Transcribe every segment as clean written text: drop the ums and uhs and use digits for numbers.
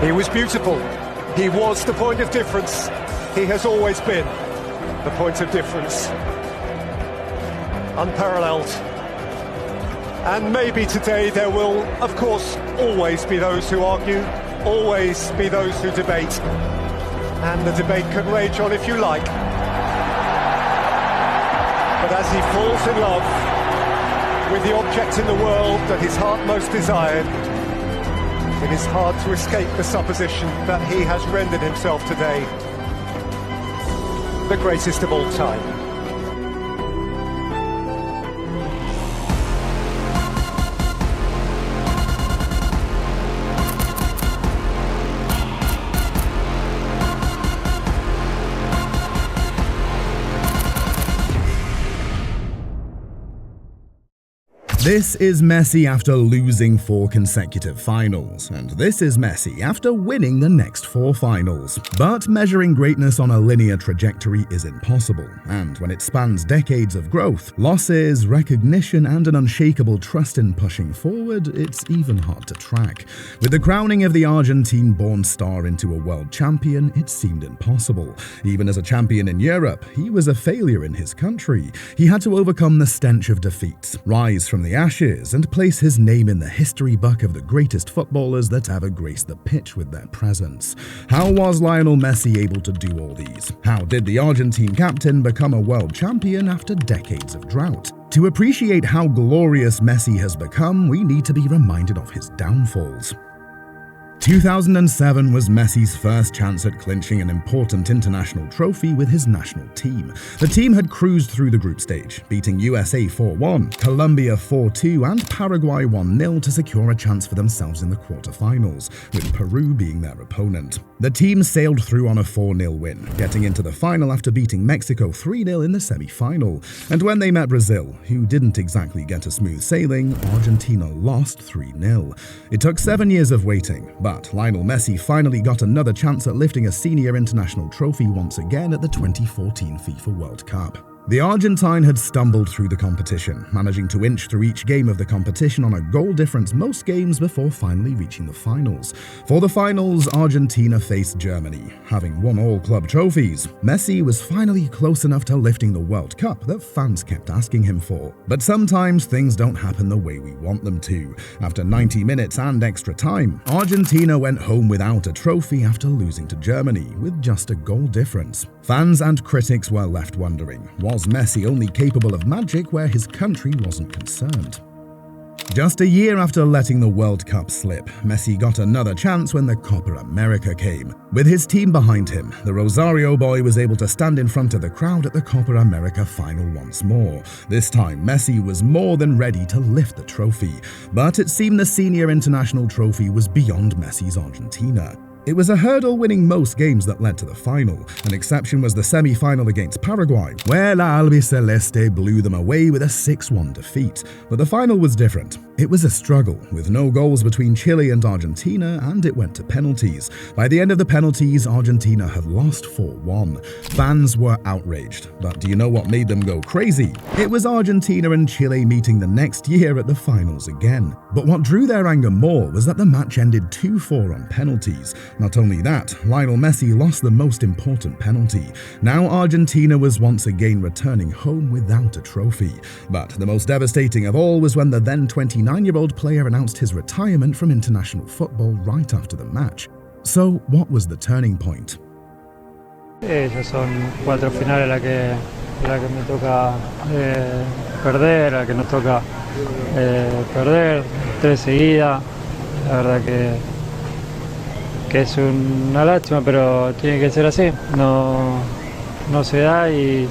He was beautiful. He was the point of difference. He has always been the point of difference. Unparalleled. And maybe today there will, of course, always be those who argue, always be those who debate. And the debate can rage on if you like. But as he falls in love with the object in the world that his heart most desired, it is hard to escape the supposition that he has rendered himself today the greatest of all time. This is Messi after losing 4 consecutive finals, and this is Messi after winning the next 4 finals. But measuring greatness on a linear trajectory is impossible, and when it spans decades of growth, losses, recognition, and an unshakable trust in pushing forward, it's even hard to track. With the crowning of the Argentine-born star into a world champion, it seemed impossible. Even as a champion in Europe, he was a failure in his country. He had to overcome the stench of defeats, rise from the ashes, and place his name in the history book of the greatest footballers that ever graced the pitch with their presence. How was Lionel Messi able to do all these? How did the Argentine captain become a world champion after decades of drought? To appreciate how glorious Messi has become, we need to be reminded of his downfalls. 2007 was Messi's first chance at clinching an important international trophy with his national team. The team had cruised through the group stage, beating USA 4-1, Colombia 4-2, and Paraguay 1-0 to secure a chance for themselves in the quarterfinals, with Peru being their opponent. The team sailed through on a 4-0 win, getting into the final after beating Mexico 3-0 in the semi-final. And when they met Brazil, who didn't exactly get a smooth sailing, Argentina lost 3-0. It took 7 years of waiting, but Lionel Messi finally got another chance at lifting a senior international trophy once again at the 2014 FIFA World Cup. The Argentine had stumbled through the competition, managing to inch through each game of the competition on a goal difference most games before finally reaching the finals. For the finals, Argentina faced Germany. Having won all club trophies, Messi was finally close enough to lifting the World Cup that fans kept asking him for. But sometimes things don't happen the way we want them to. After 90 minutes and extra time, Argentina went home without a trophy after losing to Germany, with just a goal difference. Fans and critics were left wondering, was Messi only capable of magic where his country wasn't concerned? Just a year after letting the World Cup slip, Messi got another chance when the Copa America came. With his team behind him, the Rosario boy was able to stand in front of the crowd at the Copa America final once more. This time, Messi was more than ready to lift the trophy. But it seemed the senior international trophy was beyond Messi's Argentina. It was a hurdle winning most games that led to the final. An exception was the semi-final against Paraguay, where La Albiceleste blew them away with a 6-1 defeat. But the final was different. It was a struggle, with no goals between Chile and Argentina, and it went to penalties. By the end of the penalties, Argentina had lost 4-1. Fans were outraged, but do you know what made them go crazy? It was Argentina and Chile meeting the next year at the finals again. But what drew their anger more was that the match ended 2-4 on penalties. Not only that, Lionel Messi lost the most important penalty. Now Argentina was once again returning home without a trophy. But the most devastating of all was when the then 29-year-old player announced his retirement from international football right after the match. So what was the turning point? Ya son 4 finales la que me toca perder, la que nos toca perder, 3 seguidas. La verdad que es una lástima, pero tiene que ser así. No se da y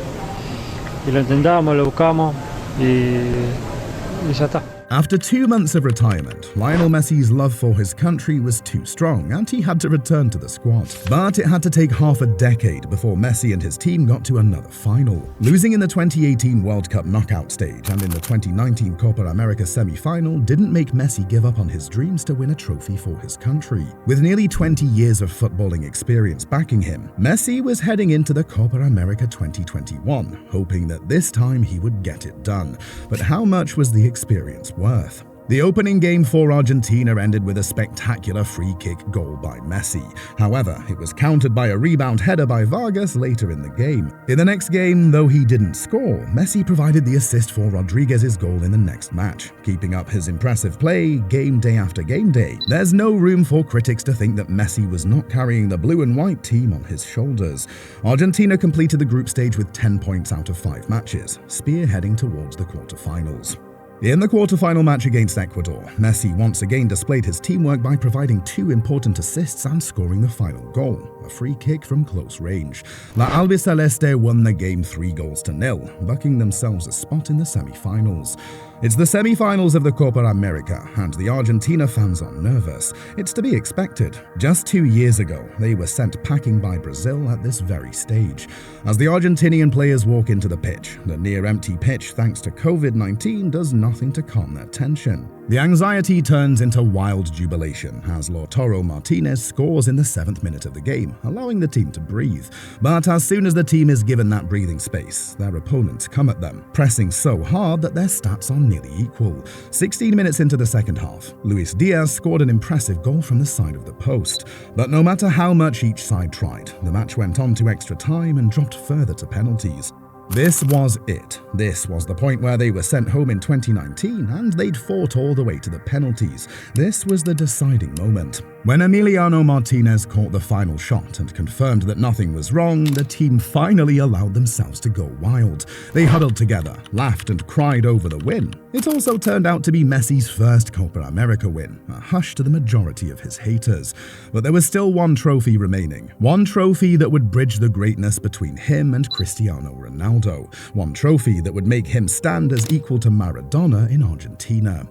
lo intentamos, lo buscamos y ya está. After 2 months of retirement, Lionel Messi's love for his country was too strong and he had to return to the squad. But it had to take half a decade before Messi and his team got to another final. Losing in the 2018 World Cup knockout stage and in the 2019 Copa America semi-final didn't make Messi give up on his dreams to win a trophy for his country. With nearly 20 years of footballing experience backing him, Messi was heading into the Copa America 2021, hoping that this time he would get it done. But how much was the experience worth? The opening game for Argentina ended with a spectacular free-kick goal by Messi. However, it was countered by a rebound header by Vargas later in the game. In the next game, though he didn't score, Messi provided the assist for Rodriguez's goal in the next match. Keeping up his impressive play, game day after game day, there's no room for critics to think that Messi was not carrying the blue and white team on his shoulders. Argentina completed the group stage with 10 points out of 5 matches, spearheading towards the quarterfinals. In the quarterfinal match against Ecuador, Messi once again displayed his teamwork by providing 2 important assists and scoring the final goal, a free kick from close range. La Albiceleste won the game 3-0, bucking themselves a spot in the semi-finals. It's the semi-finals of the Copa America, and the Argentina fans are nervous. It's to be expected. Just 2 years ago, they were sent packing by Brazil at this very stage. As the Argentinian players walk into the pitch, the near-empty pitch, thanks to COVID-19, does nothing to calm their tension. The anxiety turns into wild jubilation as Lautaro Martinez scores in the 7th minute of the game, allowing the team to breathe. But as soon as the team is given that breathing space, their opponents come at them, pressing so hard that their stats are nearly equal. 16 minutes into the second half, Luis Diaz scored an impressive goal from the side of the post. But no matter how much each side tried, the match went on to extra time and dropped further to penalties. This was it. This was the point where they were sent home in 2019 and they'd fought all the way to the penalties. This was the deciding moment. When Emiliano Martinez caught the final shot and confirmed that nothing was wrong, the team finally allowed themselves to go wild. They huddled together, laughed and cried over the win. It also turned out to be Messi's first Copa America win, a hush to the majority of his haters. But there was still one trophy remaining. One trophy that would bridge the greatness between him and Cristiano Ronaldo. One trophy that would make him stand as equal to Maradona in Argentina.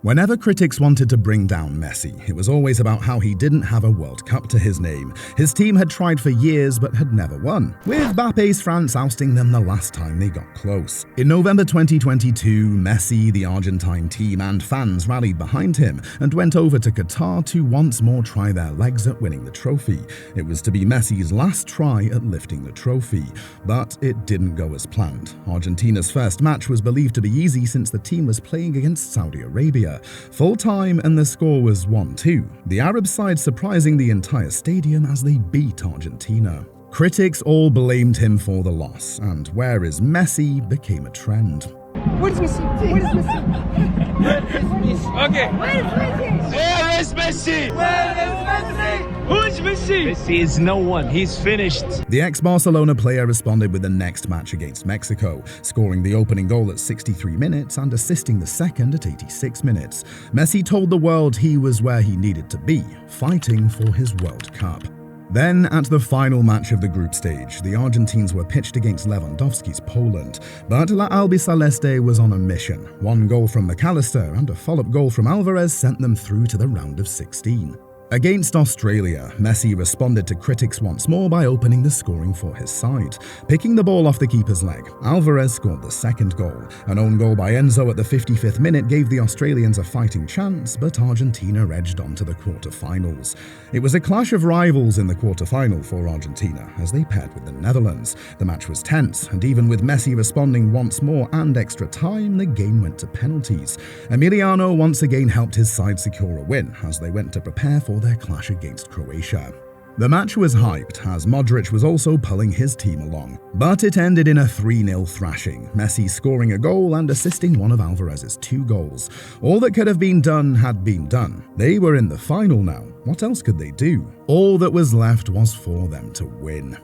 Whenever critics wanted to bring down Messi, it was always about how he didn't have a World Cup to his name. His team had tried for years but had never won, with Mbappe's France ousting them the last time they got close. In November 2022, Messi, the Argentine team and fans rallied behind him and went over to Qatar to once more try their legs at winning the trophy. It was to be Messi's last try at lifting the trophy, but it didn't go as planned. Argentina's first match was believed to be easy since the team was playing against Saudi Arabia. Full time and the score was 1-2, the Arab side surprising the entire stadium as they beat Argentina. Critics all blamed him for the loss, and "where is Messi" became a trend. Where is Messi? Where is Messi? Where is Messi? Okay. Where is Messi? Where is Messi? Where is Messi? Who is Messi? Messi is no one. He's finished. The ex-Barcelona player responded with the next match against Mexico, scoring the opening goal at 63 minutes and assisting the second at 86 minutes. Messi told the world he was where he needed to be, fighting for his World Cup. Then, at the final match of the group stage, the Argentines were pitched against Lewandowski's Poland. But La Albiceleste was on a mission. One goal from McAllister and a follow-up goal from Alvarez sent them through to the round of 16. Against Australia, Messi responded to critics once more by opening the scoring for his side. Picking the ball off the keeper's leg, Alvarez scored the second goal. An own goal by Enzo at the 55th minute gave the Australians a fighting chance, but Argentina edged on to the quarterfinals. It was a clash of rivals in the quarterfinal for Argentina as they paired with the Netherlands. The match was tense, and even with Messi responding once more and extra time, the game went to penalties. Emiliano once again helped his side secure a win as they went to prepare for their clash against Croatia. The match was hyped as Modric was also pulling his team along, but it ended in a 3-0 thrashing, Messi scoring a goal and assisting one of Alvarez's 2 goals. All that could have been done had been done. They were in the final now. What else could they do? All that was left was for them to win.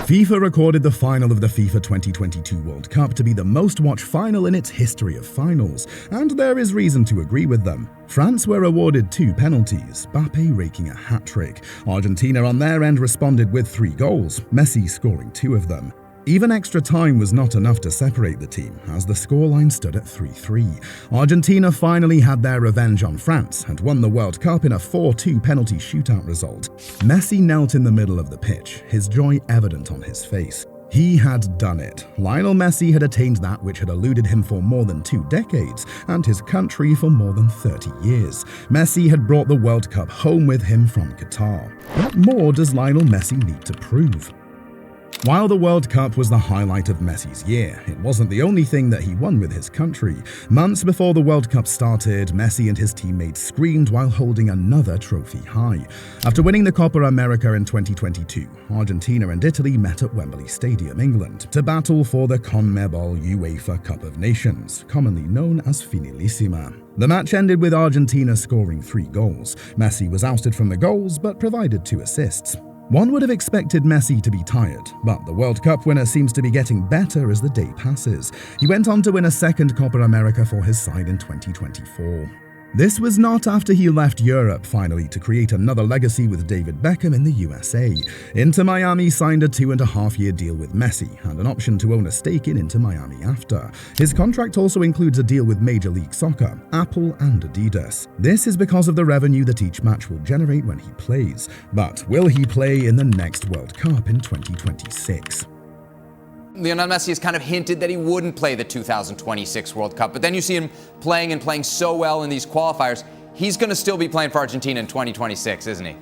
FIFA recorded the final of the FIFA 2022 World Cup to be the most watched final in its history of finals, and there is reason to agree with them. France were awarded 2 penalties, Mbappe raking a hat-trick. Argentina on their end responded with 3 goals, Messi scoring 2 of them. Even extra time was not enough to separate the team, as the scoreline stood at 3-3. Argentina finally had their revenge on France and won the World Cup in a 4-2 penalty shootout result. Messi knelt in the middle of the pitch, his joy evident on his face. He had done it. Lionel Messi had attained that which had eluded him for more than 2 decades, and his country for more than 30 years. Messi had brought the World Cup home with him from Qatar. What more does Lionel Messi need to prove? While the World Cup was the highlight of Messi's year, it wasn't the only thing that he won with his country. Months before the World Cup started, Messi and his teammates screamed while holding another trophy high. After winning the Copa America in 2022, Argentina and Italy met at Wembley Stadium, England, to battle for the CONMEBOL UEFA Cup of Nations, commonly known as Finalissima. The match ended with Argentina scoring 3 goals. Messi was ousted from the goals, but provided 2 assists. One would have expected Messi to be tired, but the World Cup winner seems to be getting better as the day passes. He went on to win a second Copa America for his side in 2024. This was not after he left Europe finally to create another legacy with David Beckham in the USA. Inter Miami signed a 2.5-year deal with Messi and an option to own a stake in Inter Miami after. His contract also includes a deal with Major League Soccer, Apple and Adidas. This is because of the revenue that each match will generate when he plays. But will he play in the next World Cup in 2026? Lionel Messi has kind of hinted that he wouldn't play the 2026 World Cup, but then you see him playing and playing so well in these qualifiers. He's going to still be playing for Argentina in 2026, isn't he?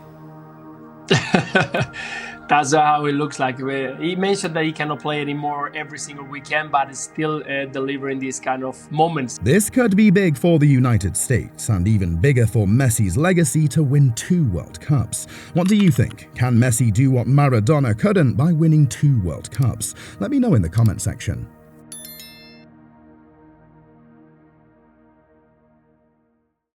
That's how it looks like. He mentioned that he cannot play anymore every single weekend, but is still delivering these kind of moments. This could be big for the United States, and even bigger for Messi's legacy to win 2 World Cups. What do you think? Can Messi do what Maradona couldn't by winning 2 World Cups? Let me know in the comment section.